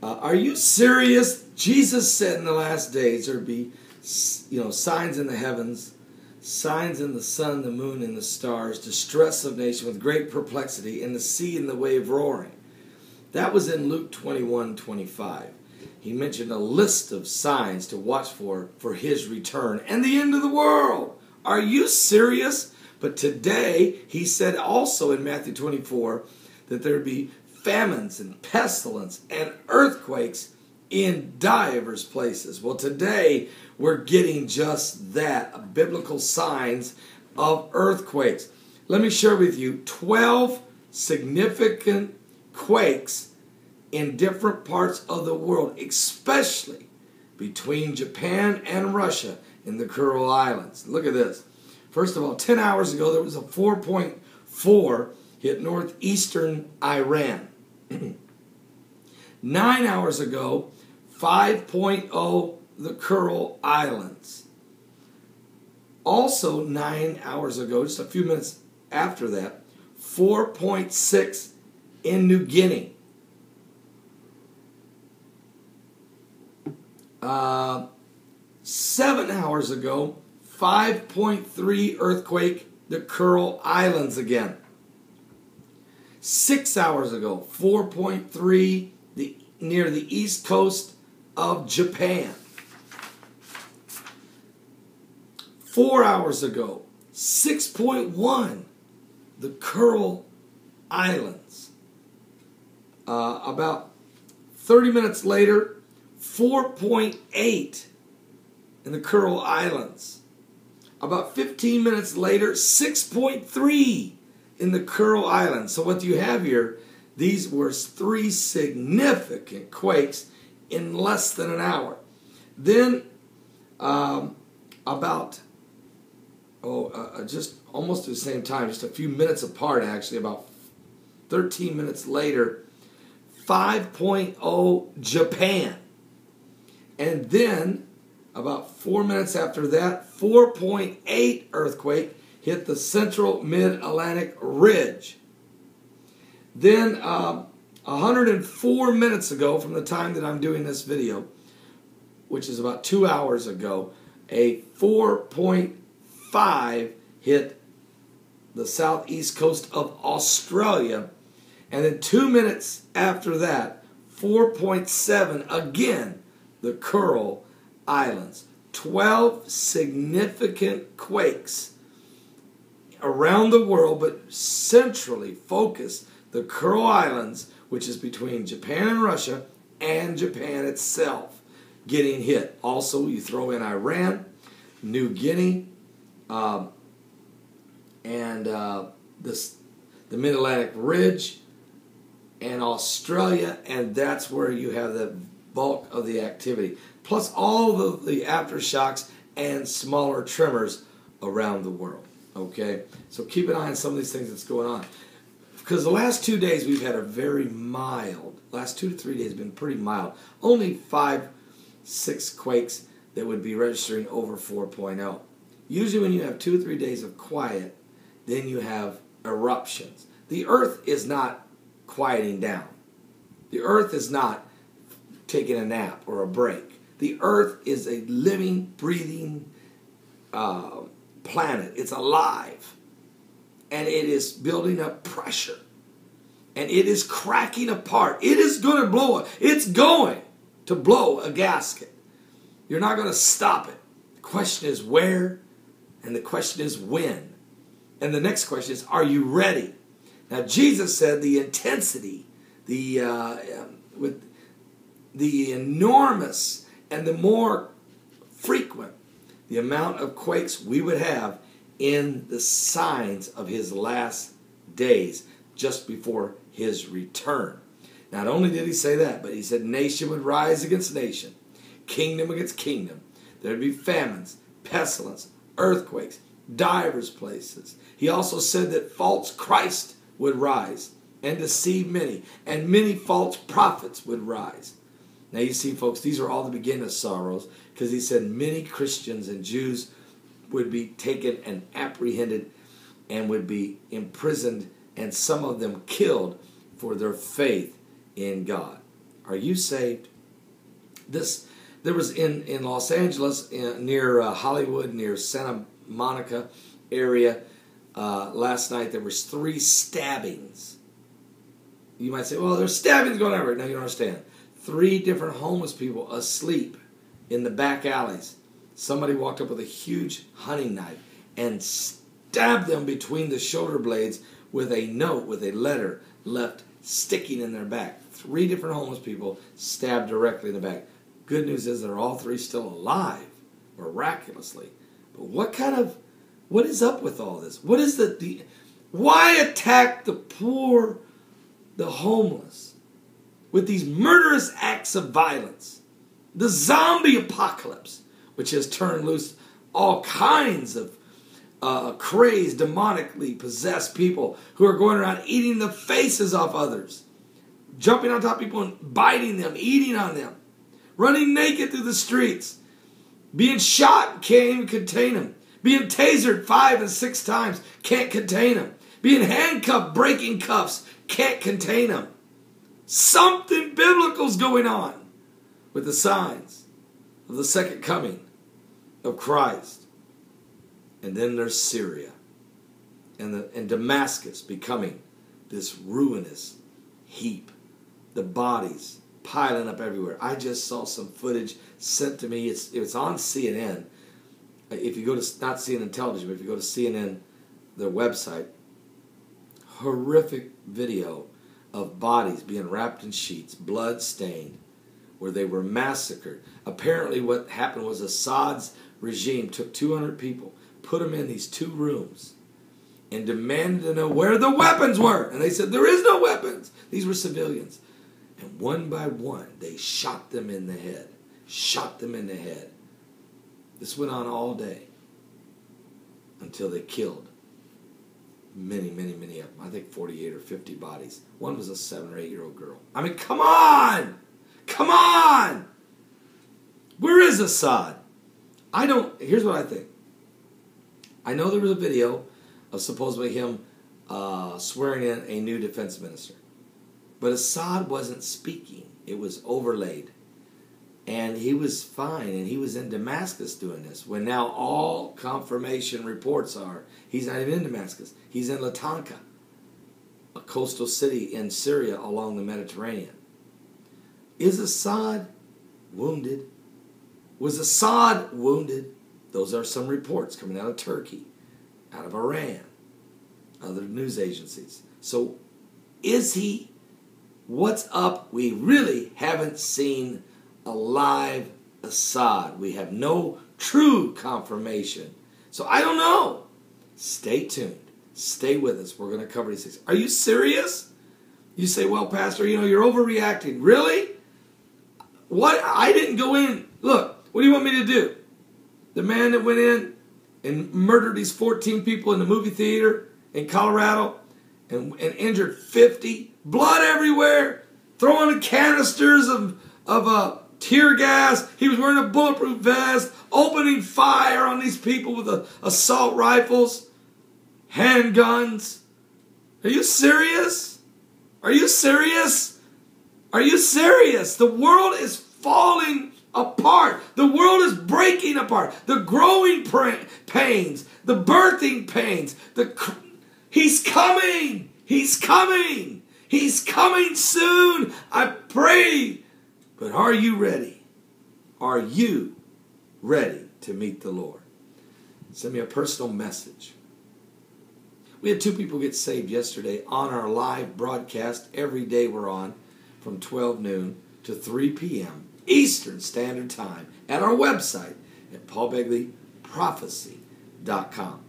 Are you serious? Jesus said in the last days there'd be, signs in the heavens, signs in the sun, the moon, and the stars, distress of nation with great perplexity, and the sea and the wave roaring. That was in Luke 21:25. He mentioned a list of signs to watch for his return and the end of the world. Are you serious? But today, he said also in Matthew 24 that there would be famines and pestilence and earthquakes in divers places. Well, today, we're getting just that, biblical signs of earthquakes. Let me share with you 12 significant quakes in different parts of the world, especially between Japan and Russia in the Kuril Islands. Look at this. First of all, 10 hours ago, there was a 4.4 hit northeastern Iran. 9 hours ago, 5.0 the Kuril Islands. Also, 9 hours ago, just a few minutes after that, 4.6 in New Guinea. 7 hours ago, 5.3 earthquake, the Kuril Islands again. 6 hours ago, 4.3 near the east coast of Japan. 4 hours ago, 6.1 the Kuril Islands. About 30 minutes later, 4.8 in the Kuril Islands. About 15 minutes later, 6.3 in the Kuril Islands. So what do you have here? These were 3 significant quakes in less than an hour. Then just almost at the same time, just a few minutes apart actually, about 13 minutes later, 5.0 Japan. And then, about 4 minutes after that, 4.8 earthquake hit the central mid-Atlantic ridge. Then, 104 minutes ago from the time that I'm doing this video, which is about 2 hours ago, a 4.5 hit the southeast coast of Australia. And then 2 minutes after that, 4.7 again, the Kuril Islands. 12 significant quakes around the world, but centrally focused the Kuril Islands, which is between Japan and Russia, and Japan itself, getting hit. Also, you throw in Iran, New Guinea, and the Mid-Atlantic Ridge, and Australia, and that's where you have the bulk of the activity. Plus all of the aftershocks and smaller tremors around the world. Okay? So keep an eye on some of these things that's going on. Because the last 2 days we've had a very mild, last 2 to 3 days have been pretty mild. Only 5, 6 quakes that would be registering over 4.0. Usually when you have 2 or 3 days of quiet, then you have eruptions. The earth is not quieting down. The earth is not taking a nap or a break. The earth is a living, breathing planet. It's alive. And it is building up pressure. And it is cracking apart. It is going to blow. It's going to blow a gasket. You're not going to stop it. The question is where, and the question is when. And the next question is, are you ready? Now, Jesus said the intensity, with the enormous and the more frequent the amount of quakes we would have in the signs of his last days just before his return. Not only did he say that, but he said nation would rise against nation, kingdom against kingdom. There would be famines, pestilence, earthquakes, divers places. He also said that false Christ would rise and deceive many, and many false prophets would rise. Now you see, folks, these are all the beginning of sorrows, because he said many Christians and Jews would be taken and apprehended and would be imprisoned, and some of them killed for their faith in God. Are you saved? There was in Los Angeles, near Hollywood, near Santa Monica area, last night there was 3 stabbings. You might say, well, there's stabbings going on right now. You don't understand. 3 different homeless people asleep in the back alleys. Somebody walked up with a huge hunting knife and stabbed them between the shoulder blades with a note, with a letter left sticking in their back. 3 different homeless people stabbed directly in the back. Good news is they're all 3 still alive, miraculously. But what is up with all this? What is why attack the poor, the homeless, with these murderous acts of violence? The zombie apocalypse, which has turned loose all kinds of crazed, demonically possessed people who are going around eating the faces off others, jumping on top of people and biting them, eating on them, running naked through the streets, being shot, can't even contain them, being tasered 5 and 6 times, can't contain them, being handcuffed, breaking cuffs, can't contain them. Something biblical's going on with the signs of the second coming of Christ. And then there's Syria and Damascus becoming this ruinous heap. The bodies piling up everywhere. I just saw some footage sent to me. It's on CNN. If you go to, not CNN television, but if you go to CNN, their website, horrific video of bodies being wrapped in sheets, blood stained, where they were massacred. Apparently what happened was Assad's regime took 200 people, put them in these 2 rooms, and demanded to know where the weapons were. And they said, there is no weapons. These were civilians. And one by one, they shot them in the head. Shot them in the head. This went on all day until they killed many, many, many of them. I think 48 or 50 bodies. One was a 7 or 8-year-old girl. I mean, come on! Come on! Where is Assad? Here's what I think. I know there was a video of supposedly him swearing in a new defense minister. But Assad wasn't speaking. It was overlaid. And he was fine. And he was in Damascus doing this. When now all confirmation reports are, he's not even in Damascus. He's in Latanka, a coastal city in Syria along the Mediterranean. Is Assad wounded? Was Assad wounded? Those are some reports coming out of Turkey, out of Iran, other news agencies. So is he? What's up? We really haven't seen a live Assad. We have no true confirmation. So I don't know. Stay tuned. Stay with us. We're going to cover these things. Are you serious? You say, well, Pastor, you're overreacting. Really? What? I didn't go in. Look, what do you want me to do? The man that went in and murdered these 14 people in the movie theater in Colorado and injured 50, blood everywhere, throwing canisters of tear gas. He was wearing a bulletproof vest, opening fire on these people with assault rifles, handguns. Are you serious? Are you serious? Are you serious? The world is falling apart. The world is breaking apart. The growing pains, the birthing pains, He's coming. He's coming. He's coming soon. I pray. But are you ready? Are you ready to meet the Lord? Send me a personal message. We had 2 people get saved yesterday on our live broadcast. Every day we're on from 12 noon to 3 p.m. Eastern Standard Time at our website at paulbegleyprophecy.com.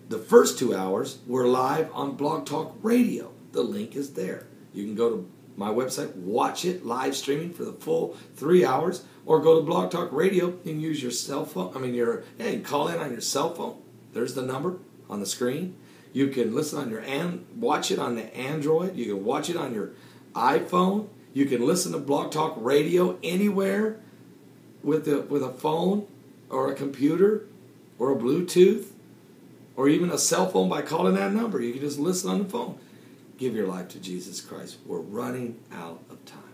The first 2 hours were live on Blog Talk Radio. The link is there. You can go to my website, watch it live streaming for the full 3 hours, or go to Blog Talk Radio. You can use your cell phone. You can call in on your cell phone. There's the number on the screen. You can listen on watch it on the Android. You can watch it on your iPhone. You can listen to Blog Talk Radio anywhere with a phone or a computer or a Bluetooth or even a cell phone by calling that number. You can just listen on the phone. Give your life to Jesus Christ. We're running out of time.